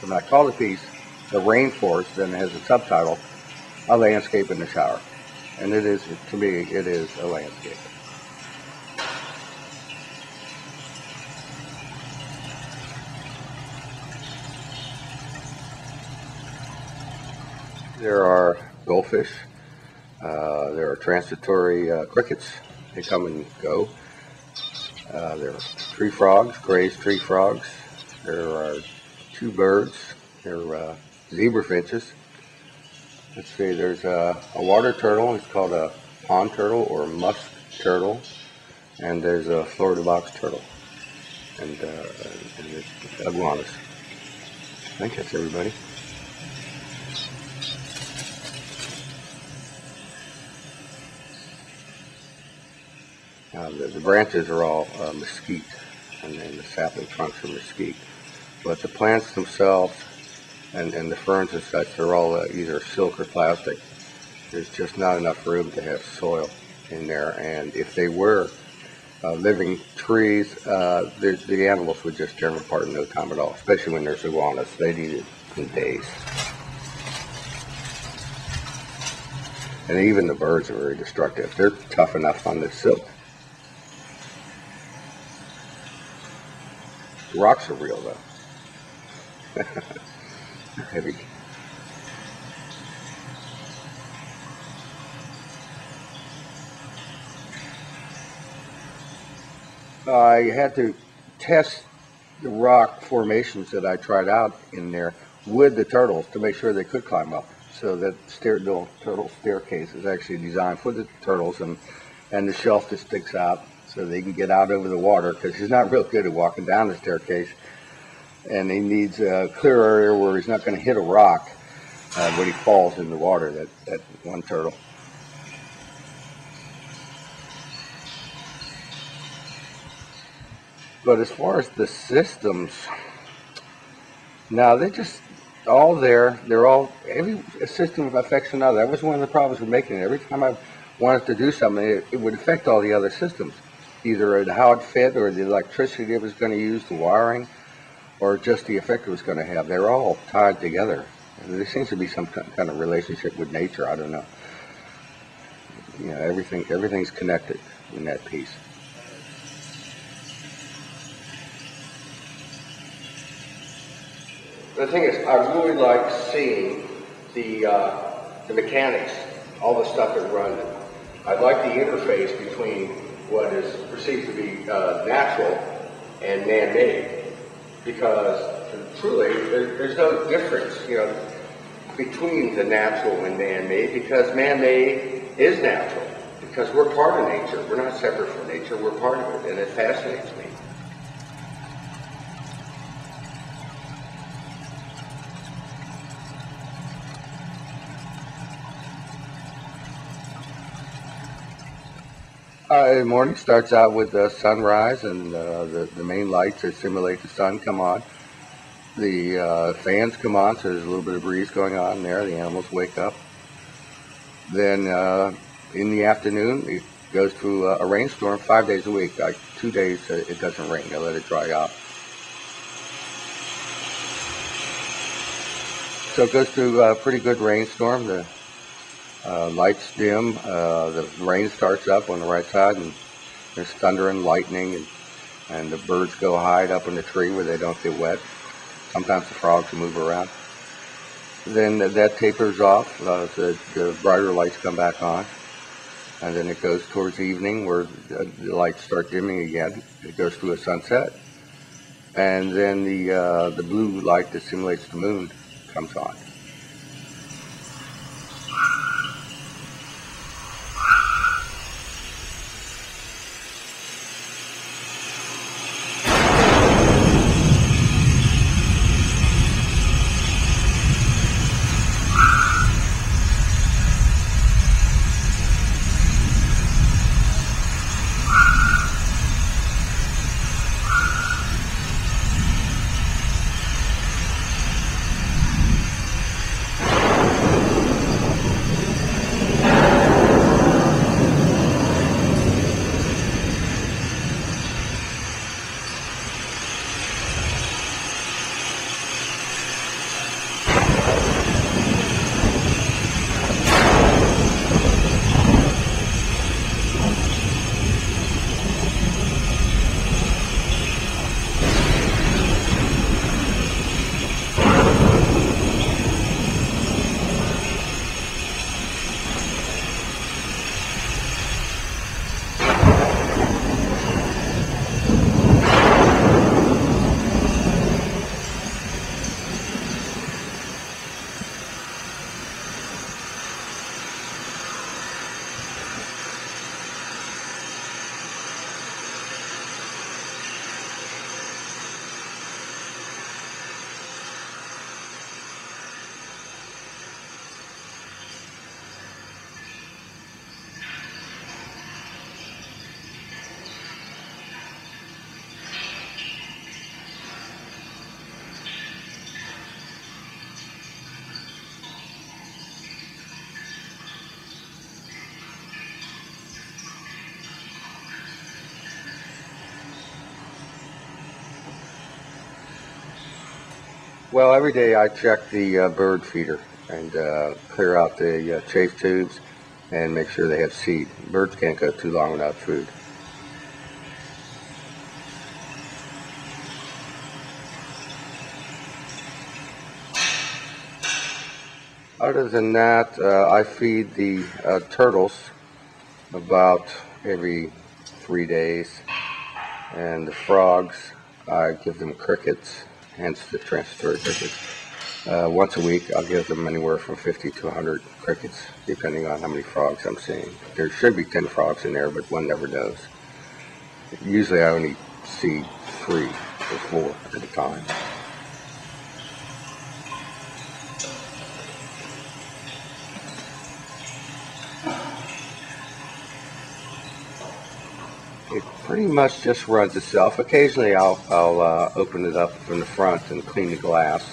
And I call the piece the Rainforest, and it has a subtitle, A Landscape in the Shower. And it is, to me, it is a landscape. There are goldfish. There are transitory crickets. They come and go. There are tree frogs, grazed tree frogs. There are 2 birds. There are zebra finches. Let's see, there's a water turtle. It's called a pond turtle or musk turtle. And there's a Florida box turtle. And there's iguanas. I think that's everybody. The branches are all mesquite, and the sapling trunks are mesquite. But the plants themselves and the ferns and such, they're all either silk or plastic. There's just not enough room to have soil in there. And if they were living trees, the animals would just tear them apart in no time at all, especially when there's iguanas. They'd eat it in days. And even the birds are very destructive. They're tough enough on the silk. The rocks are real, though. Heavy. I had to test the rock formations that I tried out in there with the turtles to make sure they could climb up. So that little turtle staircase is actually designed for the turtles, and the shelf that sticks out so they can get out over the water, because he's not real good at walking down the staircase, and he needs a clear area where he's not going to hit a rock when he falls in the water, that one turtle. But as far as the systems, now they're just all there. They're all, every system affects another. That was one of the problems with making it. Every time I wanted to do something, it would affect all the other systems, either how it fit or the electricity it was going to use, the wiring, or just the effect it was going to have. They're all tied together. There seems to be some kind of relationship with nature. I don't know. You know, everything's connected in that piece. The thing is, I really like seeing the mechanics, all the stuff that runs it. I like the interface between what is perceived to be natural and man-made, because truly there's no difference, you know, between the natural and man-made, because man-made is natural, because we're part of nature. We're not separate from nature, we're part of it, and it fascinates me. The morning starts out with sunrise, and the main lights that simulate the sun come on. The fans come on, so there's a little bit of breeze going on there. The animals wake up. Then in the afternoon, it goes through a rainstorm 5 days a week. 2 days it doesn't rain. They let it dry out. So it goes through a pretty good rainstorm. The lights dim, the rain starts up on the right side, and there's thunder and lightning, and the birds go hide up in the tree where they don't get wet. Sometimes the frogs move around. Then that tapers off, the brighter lights come back on, and then it goes towards evening where the lights start dimming again. It goes through a sunset, and then the blue light that simulates the moon comes on. Well, every day I check the bird feeder and clear out the chafe tubes and make sure they have seed. Birds can't go too long without food. Other than that, I feed the turtles about every 3 days, and the frogs, I give them crickets, hence the transitory crickets. Once a week, I'll give them anywhere from 50 to 100 crickets, depending on how many frogs I'm seeing. There should be 10 frogs in there, but one never knows. Usually I only see 3 or 4 at a time. It pretty much just runs itself. Occasionally I'll open it up from the front and clean the glass.